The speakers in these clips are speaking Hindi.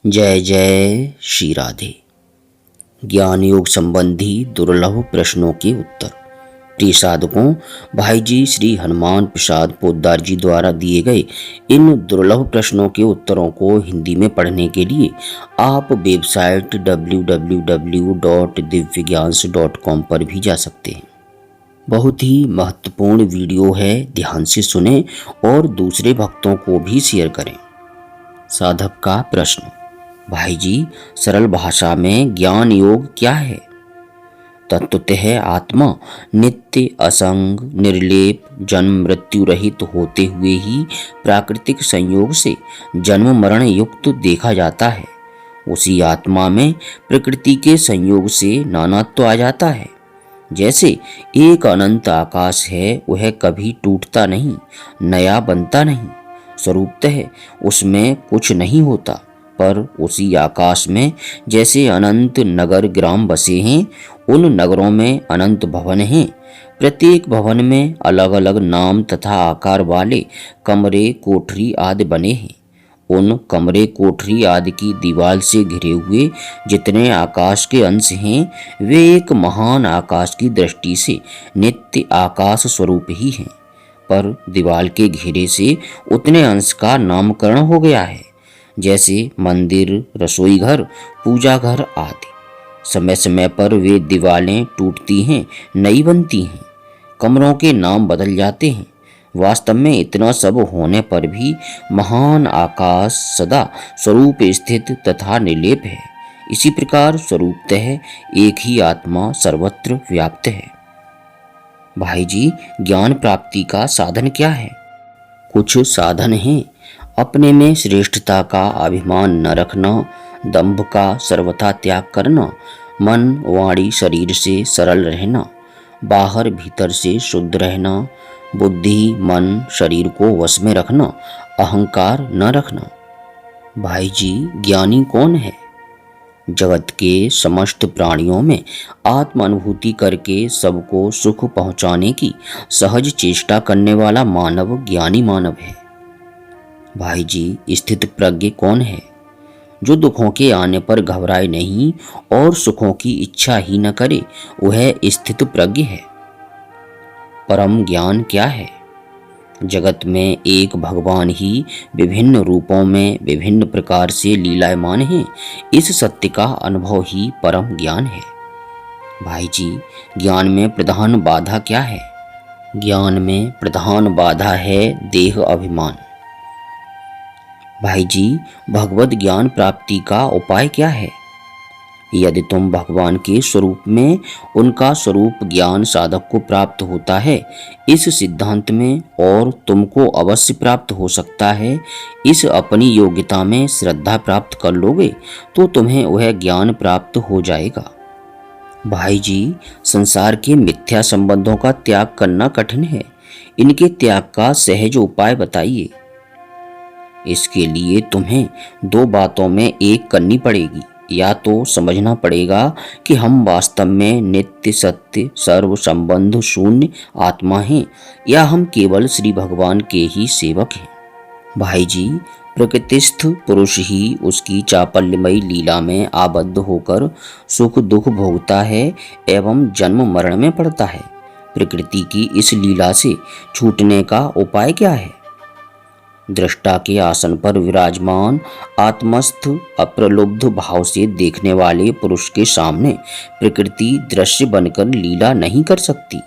जय जय श्री राधे। ज्ञान योग संबंधी दुर्लभ प्रश्नों के उत्तर। प्रिय साधकों, भाई जी श्री हनुमान प्रसाद पोद्दार जी द्वारा दिए गए इन दुर्लभ प्रश्नों के उत्तरों को हिंदी में पढ़ने के लिए आप वेबसाइट www.divyagyan.com पर भी जा सकते हैं। बहुत ही महत्वपूर्ण वीडियो है, ध्यान से सुने और दूसरे भक्तों को भी शेयर करें। साधक का प्रश्न। भाई जी, सरल भाषा में ज्ञान योग क्या है? तत्वतः आत्मा नित्य असंग निर्लेप जन्म मृत्यु रहित होते हुए ही प्राकृतिक संयोग से जन्म मरण युक्त देखा जाता है। उसी आत्मा में प्रकृति के संयोग से नानात्व आ जाता है। जैसे एक अनंत आकाश है, वह कभी टूटता नहीं, नया बनता नहीं। स्वरूपतः उसमें कुछ नहीं होता, पर उसी आकाश में जैसे अनंत नगर ग्राम बसे हैं, उन नगरों में अनंत भवन हैं। प्रत्येक भवन में अलग अलग नाम तथा आकार वाले कमरे कोठरी आदि बने हैं। उन कमरे कोठरी आदि की दीवार से घिरे हुए जितने आकाश के अंश हैं, वे एक महान आकाश की दृष्टि से नित्य आकाश स्वरूप ही हैं, पर दीवार के घेरे से उतने अंश का नामकरण हो गया है, जैसे मंदिर, रसोई घर, पूजा घर आदि। समय समय पर वे दीवारें टूटती हैं, नई बनती हैं, कमरों के नाम बदल जाते हैं। वास्तव में इतना सब होने पर भी महान आकाश सदा स्वरूप स्थित तथा निर्लेप है। इसी प्रकार स्वरूपतः एक ही आत्मा सर्वत्र व्याप्त है। भाई जी, ज्ञान प्राप्ति का साधन क्या है? कुछ साधन हैं। अपने में श्रेष्ठता का अभिमान न रखना, दंभ का सर्वथा त्याग करना, मन वाणी शरीर से सरल रहना, बाहर भीतर से शुद्ध रहना, बुद्धि मन शरीर को वश में रखना, अहंकार न रखना। भाई जी, ज्ञानी कौन है? जगत के समस्त प्राणियों में आत्म अनुभूति करके सबको सुख पहुंचाने की सहज चेष्टा करने वाला मानव ज्ञानी मानव है। भाई जी, स्थित प्रज्ञ कौन है? जो दुखों के आने पर घबराए नहीं और सुखों की इच्छा ही न करे, वह स्थित प्रज्ञ है। परम ज्ञान क्या है? जगत में एक भगवान ही विभिन्न रूपों में विभिन्न प्रकार से लीलायमान हैं। इस सत्य का अनुभव ही परम ज्ञान है। भाई जी, ज्ञान में प्रधान बाधा क्या है? ज्ञान में प्रधान बाधा है देह अभिमान। भाई जी, भगवत ज्ञान प्राप्ति का उपाय क्या है? यदि तुम भगवान के स्वरूप में उनका स्वरूप ज्ञान साधक को प्राप्त होता है, इस सिद्धांत में, और तुमको अवश्य प्राप्त हो सकता है, इस अपनी योग्यता में श्रद्धा प्राप्त कर लोगे तो तुम्हें वह ज्ञान प्राप्त हो जाएगा। भाई जी, संसार के मिथ्या संबंधों का त्याग करना कठिन है। इनके त्याग का सहज उपाय बताइए। इसके लिए तुम्हें दो बातों में एक करनी पड़ेगी। या तो समझना पड़ेगा कि हम वास्तव में नित्य सत्य सर्व संबंध शून्य आत्मा हैं, या हम केवल श्री भगवान के ही सेवक हैं। भाई जी, प्रकृतिस्थ पुरुष ही उसकी चापल्यमयी लीला में आबद्ध होकर सुख दुख भोगता है एवं जन्म मरण में पड़ता है। प्रकृति की इस लीला से छूटने का उपाय क्या है? दृष्टा के आसन पर विराजमान आत्मस्थ अप्रलुब्ध भाव से देखने वाले पुरुष के सामने प्रकृति दृश्य बनकर लीला नहीं कर सकती।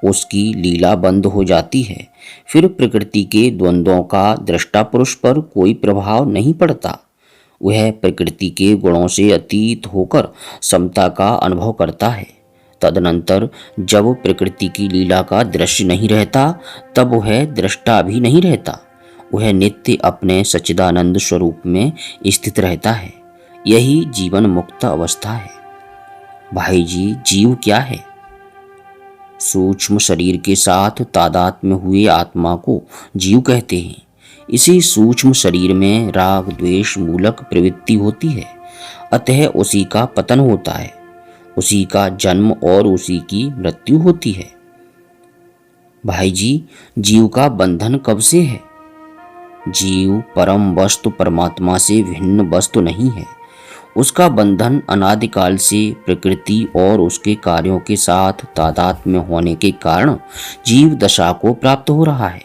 उसकी लीला बंद हो जाती है। फिर प्रकृति के द्वंद्वों का दृष्टा पुरुष पर कोई प्रभाव नहीं पड़ता। वह प्रकृति के गुणों से अतीत होकर समता का अनुभव करता है। तदनंतर जब प्रकृति की लीला का दृश्य नहीं रहता, तब वह दृष्टा भी नहीं रहता। वह नित्य अपने सच्चिदानंद स्वरूप में स्थित रहता है। यही जीवन मुक्त अवस्था है। भाई जी, जीव क्या है? सूक्ष्म शरीर के साथ तादात्म्य हुए आत्मा को जीव कहते हैं। इसी सूक्ष्म शरीर में राग द्वेष मूलक प्रवृत्ति होती है, अतः उसी का पतन होता है, उसी का जन्म और उसी की मृत्यु होती है। भाई जी, जीव का बंधन कब से है? जीव परम वस्तु परमात्मा से भिन्न वस्तु नहीं है। उसका बंधन अनादिकाल से प्रकृति और उसके कार्यों के साथ तादात्म्य होने के कारण जीव दशा को प्राप्त हो रहा है।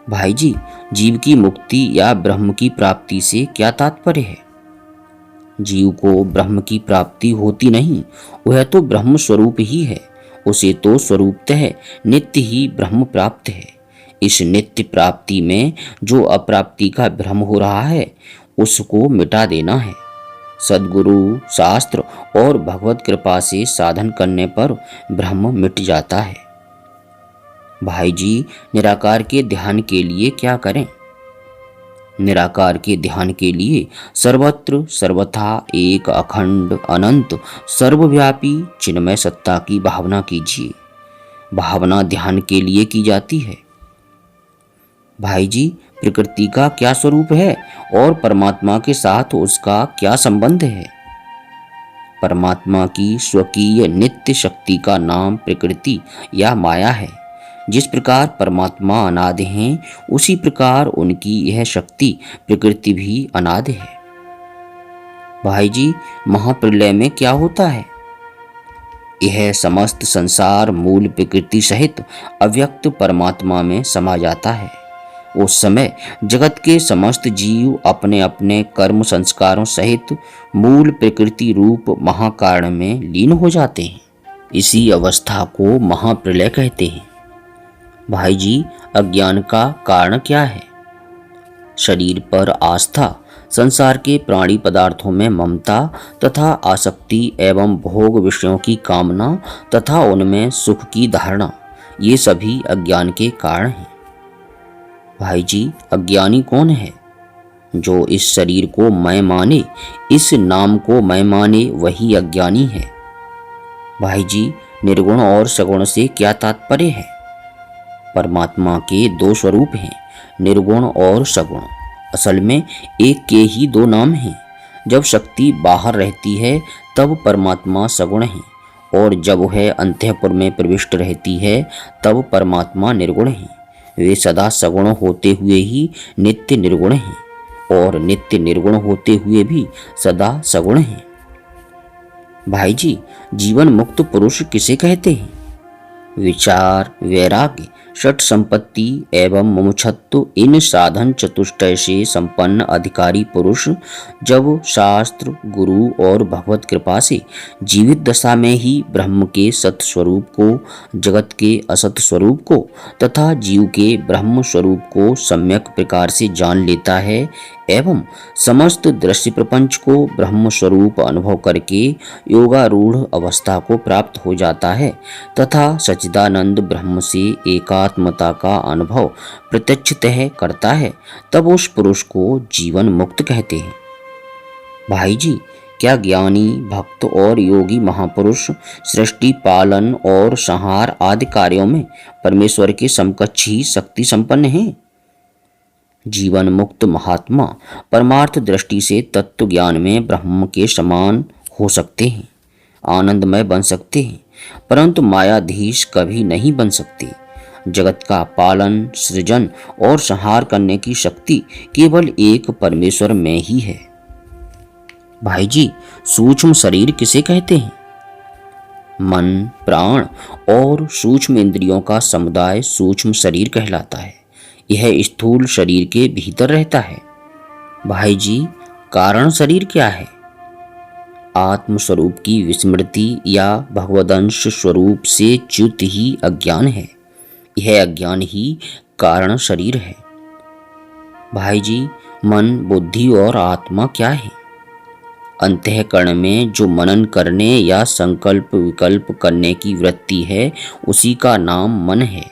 भाई जी, जीव की मुक्ति या ब्रह्म की प्राप्ति से क्या तात्पर्य है? जीव को ब्रह्म की प्राप्ति होती नहीं, वह तो ब्रह्म स्वरूप ही है। उसे तो स्वरूपतः नित्य ही ब्रह्म प्राप्त है। इस नित्य प्राप्ति में जो अप्राप्ति का भ्रम हो रहा है, उसको मिटा देना है। सद्गुरु, शास्त्र और भगवत कृपा से साधन करने पर भ्रम मिट जाता है। भाई जी, निराकार के ध्यान के लिए क्या करें? निराकार के ध्यान के लिए सर्वत्र सर्वथा एक अखंड अनंत सर्वव्यापी चिन्मय सत्ता की भावना कीजिए। भावना ध्यान के लिए की जाती है। भाई जी, प्रकृति का क्या स्वरूप है और परमात्मा के साथ उसका क्या संबंध है? परमात्मा की स्वकीय नित्य शक्ति का नाम प्रकृति या माया है। जिस प्रकार परमात्मा अनादि हैं, उसी प्रकार उनकी यह शक्ति प्रकृति भी अनादि है। भाई जी, महाप्रलय में क्या होता है? यह समस्त संसार मूल प्रकृति सहित अव्यक्त परमात्मा में समा जाता है। उस समय जगत के समस्त जीव अपने अपने कर्म संस्कारों सहित मूल प्रकृति रूप महाकारण में लीन हो जाते हैं। इसी अवस्था को महाप्रलय कहते हैं। भाई जी, अज्ञान का कारण क्या है? शरीर पर आस्था, संसार के प्राणी पदार्थों में ममता तथा आसक्ति एवं भोग विषयों की कामना तथा उनमें सुख की धारणा, ये सभी अज्ञान के कारण हैं। भाई जी, अज्ञानी कौन है? जो इस शरीर को मैं माने, इस नाम को मैं माने, वही अज्ञानी है। भाई जी, निर्गुण और सगुण से क्या तात्पर्य है? परमात्मा के दो स्वरूप हैं, निर्गुण और सगुण। असल में एक के ही दो नाम हैं। जब शक्ति बाहर रहती है तब परमात्मा सगुण है, और जब वह अंतःपुर में प्रविष्ट रहती है तब परमात्मा निर्गुण है। वे सदा सगुण होते हुए ही नित्य निर्गुण हैं, और नित्य निर्गुण होते हुए भी सदा सगुण हैं। भाई जी, जीवन मुक्त पुरुष किसे कहते हैं? विचार, वैराग्य, षट संपत्ति एवं मुमुक्षुत्व इन साधन चतुष्टय से संपन्न अधिकारी पुरुष जब शास्त्र, गुरु और भगवत कृपा से जीवित दशा में ही ब्रह्म के सत स्वरूप को, जगत के असत स्वरूप को तथा जीव के ब्रह्म स्वरूप को सम्यक प्रकार से जान लेता है एवं समस्त दृश्य प्रपंच को ब्रह्म स्वरूप अनुभव करके योगारूढ़ अवस्था को प्राप्त हो जाता है तथा सच्चिदानंद ब्रह्म से एकात्मता का अनुभव प्रत्यक्षतः करता है, तब उस पुरुष को जीवन मुक्त कहते हैं। भाई जी, क्या ज्ञानी, भक्त और योगी महापुरुष सृष्टि, पालन और संहार आदि कार्यों में परमेश्वर के समकक्ष ही शक्ति संपन्न हैं? जीवन मुक्त महात्मा परमार्थ दृष्टि से तत्व ज्ञान में ब्रह्म के समान हो सकते हैं, आनंदमय बन सकते हैं, परंतु मायाधीश कभी नहीं बन सकते। जगत का पालन, सृजन और संहार करने की शक्ति केवल एक परमेश्वर में ही है। भाई जी, सूक्ष्म शरीर किसे कहते हैं? मन, प्राण और सूक्ष्म इंद्रियों का समुदाय सूक्ष्म शरीर कहलाता है। यह स्थूल शरीर के भीतर रहता है। भाई जी, कारण शरीर क्या है? आत्म स्वरूप की विस्मृति या भगवदंश स्वरूप से च्युत ही अज्ञान है। यह अज्ञान ही कारण शरीर है। भाई जी, मन, बुद्धि और आत्मा क्या है? अंतःकरण में जो मनन करने या संकल्प विकल्प करने की वृत्ति है, उसी का नाम मन है।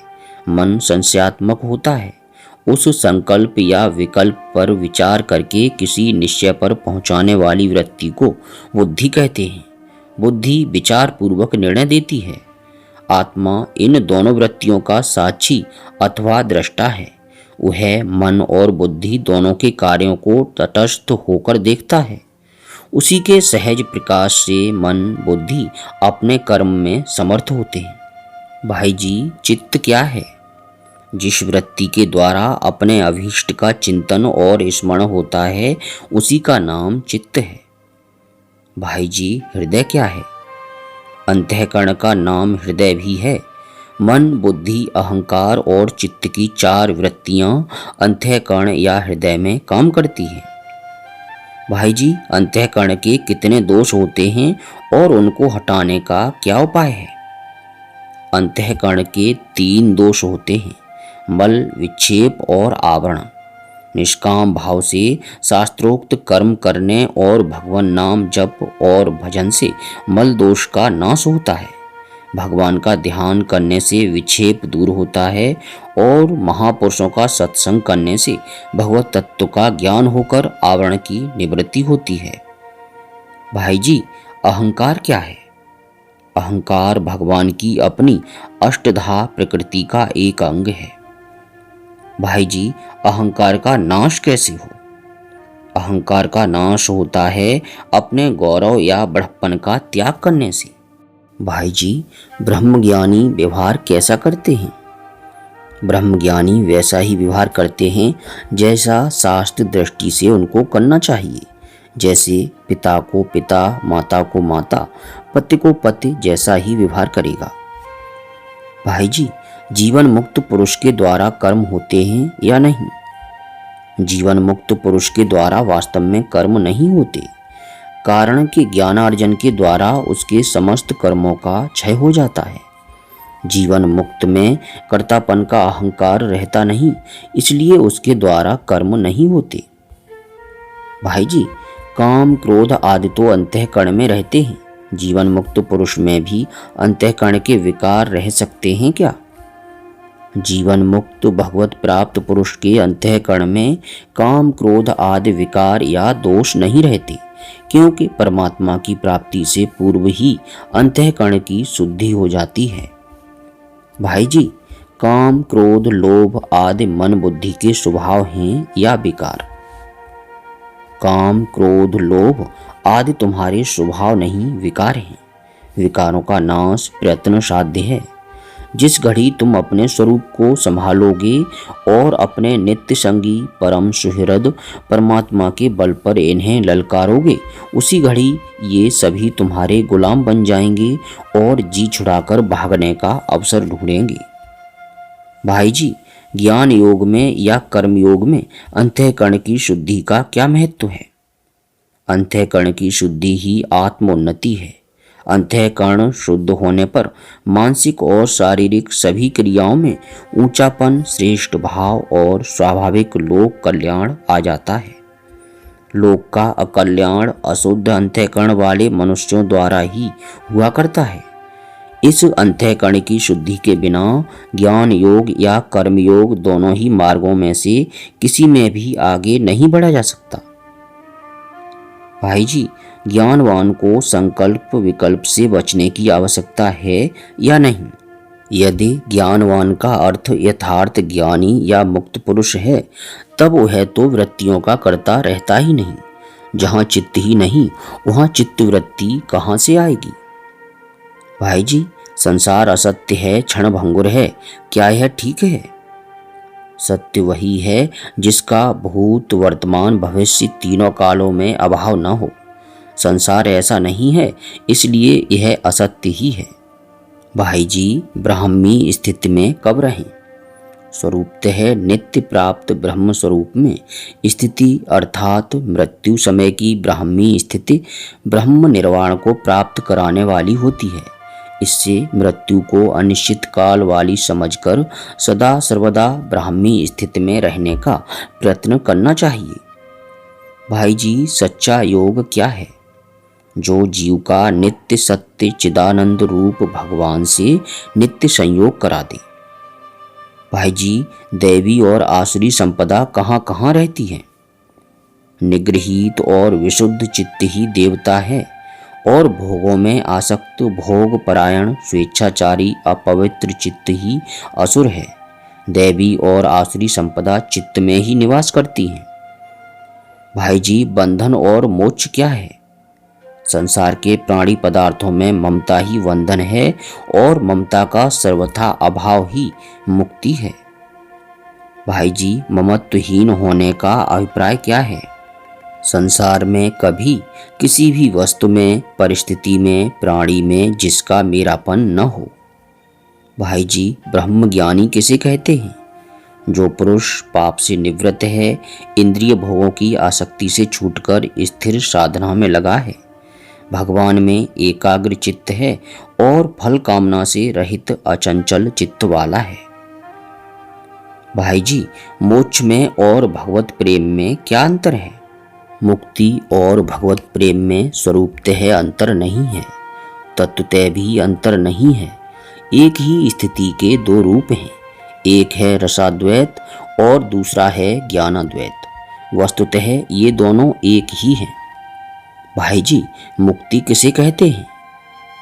मन संशयात्मक होता है। उस संकल्प या विकल्प पर विचार करके किसी निश्चय पर पहुंचाने वाली वृत्ति को बुद्धि कहते हैं। बुद्धि विचार पूर्वक निर्णय देती है। आत्मा इन दोनों वृत्तियों का साक्षी अथवा दृष्टा है। वह मन और बुद्धि दोनों के कार्यों को तटस्थ होकर देखता है। उसी के सहज प्रकाश से मन, बुद्धि अपने कर्म में समर्थ होते हैं। भाई जी, चित्त क्या है? जिस वृत्ति के द्वारा अपने अभीष्ट का चिंतन और स्मरण होता है उसी का नाम चित्त है। भाई जी, हृदय क्या है? अंतःकरण का नाम हृदय भी है। मन, बुद्धि, अहंकार और चित्त की 4 वृत्तियां अंतःकरण या हृदय में काम करती हैं। भाई जी, अंतःकरण के कितने दोष होते हैं और उनको हटाने का क्या उपाय है? अंतःकरण के 3 दोष होते हैं, मल, विक्षेप और आवरण। निष्काम भाव से शास्त्रोक्त कर्म करने और भगवान नाम जप और भजन से मल दोष का नाश होता है। भगवान का ध्यान करने से विक्षेप दूर होता है और महापुरुषों का सत्संग करने से भगवत तत्व का ज्ञान होकर आवरण की निवृत्ति होती है। भाई जी, अहंकार क्या है? अहंकार भगवान की अपनी अष्टधा प्रकृति का एक अंग है। भाई जी, अहंकार का नाश कैसे हो? अहंकार का नाश होता है अपने गौरव या बड़प्पन का त्याग करने से। भाई जी, ब्रह्मज्ञानी व्यवहार कैसा करते हैं? ब्रह्मज्ञानी वैसा ही व्यवहार करते हैं जैसा शास्त्र दृष्टि से उनको करना चाहिए। जैसे पिता को पिता, माता को माता, पति को पति जैसा ही व्यवहार करेगा। भाई जी, जीवन मुक्त पुरुष के द्वारा कर्म होते हैं या नहीं? जीवन मुक्त पुरुष के द्वारा वास्तव में कर्म नहीं होते, कारण कि ज्ञानार्जन के द्वारा उसके समस्त कर्मों का क्षय हो जाता है। जीवन मुक्त में कर्तापन का अहंकार रहता नहीं, इसलिए उसके द्वारा कर्म नहीं होते। भाई जी, काम, क्रोध आदि तो अंतःकरण में रहते हैं। जीवन मुक्त पुरुष में भी अंतःकरण के विकार रह सकते हैं क्या? जीवन मुक्त भगवत प्राप्त पुरुष के अंतःकरण में काम, क्रोध आदि विकार या दोष नहीं रहते, क्योंकि परमात्मा की प्राप्ति से पूर्व ही अंतःकरण की शुद्धि हो जाती है। भाई जी, काम, क्रोध, लोभ आदि मन बुद्धि के स्वभाव हैं या विकार? काम, क्रोध, लोभ आदि तुम्हारे स्वभाव नहीं, विकार हैं। विकारों का नाश प्रयत्न साध्य है। जिस घड़ी तुम अपने स्वरूप को संभालोगे और अपने नित्य संगी परम सुहृद परमात्मा के बल पर इन्हें ललकारोगे, उसी घड़ी ये सभी तुम्हारे गुलाम बन जाएंगे और जी छुड़ाकर भागने का अवसर ढूंढेंगे। भाई जी, ज्ञान योग में या कर्म योग में अंतःकरण की शुद्धि का क्या महत्व है? अंतःकरण की शुद्धि ही आत्मोन्नति है। अंतःकरण शुद्ध होने पर मानसिक और शारीरिक सभी क्रियाओं में ऊंचापन, श्रेष्ठ भाव और स्वाभाविक लोक कल्याण आ जाता है। लोक का अकल्याण अशुद्ध अंतःकरण वाले मनुष्यों द्वारा ही हुआ करता है। इस अंतःकरण की शुद्धि के बिना ज्ञान योग या कर्म योग दोनों ही मार्गों में से किसी में भी आगे नहीं बढ़ा जा सकता। भाई जी, ज्ञानवान को संकल्प विकल्प से बचने की आवश्यकता है या नहीं? यदि ज्ञानवान का अर्थ यथार्थ ज्ञानी या मुक्त पुरुष है, तब वह तो वृत्तियों का करता रहता ही नहीं। जहाँ चित्त ही नहीं, वहाँ चित्तवृत्ति कहाँ से आएगी? भाई जी, संसार असत्य है, क्षण भंगुर है, क्या यह ठीक है? सत्य वही है जिसका भूत, वर्तमान, भविष्य तीनों कालों में अभाव न हो। संसार ऐसा नहीं है, इसलिए यह असत्य ही है। भाई जी, ब्राह्मी स्थिति में कब रहें? स्वरूपतः नित्य प्राप्त ब्रह्म स्वरूप में स्थिति अर्थात मृत्यु समय की ब्राह्मी स्थिति ब्रह्म निर्वाण को प्राप्त कराने वाली होती है। इससे मृत्यु को अनिश्चित काल वाली समझकर सदा सर्वदा ब्राह्मी स्थिति में रहने का प्रयत्न करना चाहिए। भाई जी, सच्चा योग क्या है? जो जीव का नित्य सत्य चिदानंद रूप भगवान से नित्य संयोग करा दे। भाई जी, दैवी और आसुरी संपदा कहाँ कहाँ रहती है? निगृहीत और विशुद्ध चित्त ही देवता है और भोगों में आसक्त, भोग परायण, स्वेच्छाचारी, अपवित्र चित्त ही असुर है। दैवी और आसुरी संपदा चित्त में ही निवास करती हैं। भाई जी, बंधन और मोक्ष क्या है? संसार के प्राणी पदार्थों में ममता ही बंधन है और ममता का सर्वथा अभाव ही मुक्ति है। भाई जी, ममत्वहीन होने का अभिप्राय क्या है? संसार में कभी किसी भी वस्तु में, परिस्थिति में, प्राणी में जिसका मेरापन न हो। भाई जी, ब्रह्मज्ञानी किसे कहते हैं? जो पुरुष पाप से निवृत्त है, इंद्रिय भोगों की आसक्ति से छूटकर स्थिर साधना में लगा है, भगवान में एकाग्र चित्त है और फल कामना से रहित अचंचल चित्त वाला है। भाई जी, मोक्ष में और भगवत प्रेम में क्या अंतर है? मुक्ति और भगवत प्रेम में स्वरूपतः अंतर नहीं है, तत्वतः भी अंतर नहीं है। एक ही स्थिति के दो रूप हैं, एक है रसाद्वैत और दूसरा है ज्ञानाद्वैत। वस्तुतः ये दोनों एक ही हैं। भाई जी, मुक्ति किसे कहते हैं?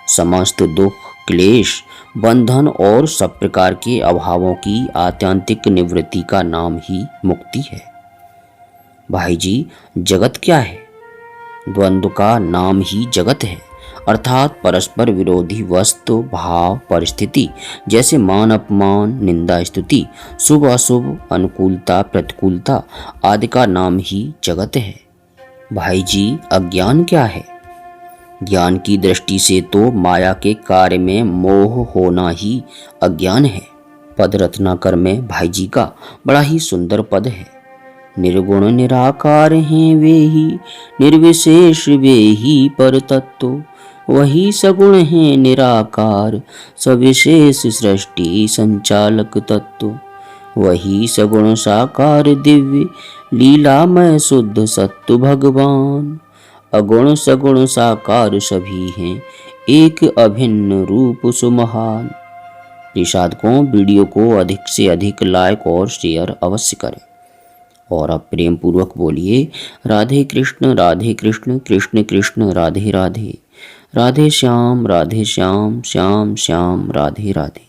समस्त दुख, क्लेश, बंधन और सब प्रकार के अभावों की आत्यंतिक निवृत्ति का नाम ही मुक्ति है। भाई जी, जगत क्या है? द्वंद्व का नाम ही जगत है, अर्थात परस्पर विरोधी वस्तु, भाव, परिस्थिति जैसे मान अपमान, निंदा स्तुति, शुभ अशुभ, अनुकूलता प्रतिकूलता आदि का नाम ही जगत है। भाई जी, अज्ञान क्या है? ज्ञान की दृष्टि से तो माया के कार्य में मोह होना ही अज्ञान है। पद रत्नाकर में भाई जी का बड़ा ही सुंदर पद है। निर्गुण निराकार हैं वे ही, निर्विशेष वे ही पर तत्व, वही सगुण है निराकार, सविशेष सृष्टि संचालक तत्व, वही सगुण साकार दिव्य लीलामय शुद्ध सत्व भगवान, अगुण सगुण साकार सभी हैं, एक अभिन्न रूप सुमहान। साधकों, वीडियो को अधिक से अधिक लाइक और शेयर अवश्य करें और अब प्रेम पूर्वक बोलिए राधे कृष्ण कृष्ण कृष्ण राधे राधे, राधे श्याम श्याम श्याम राधे राधे।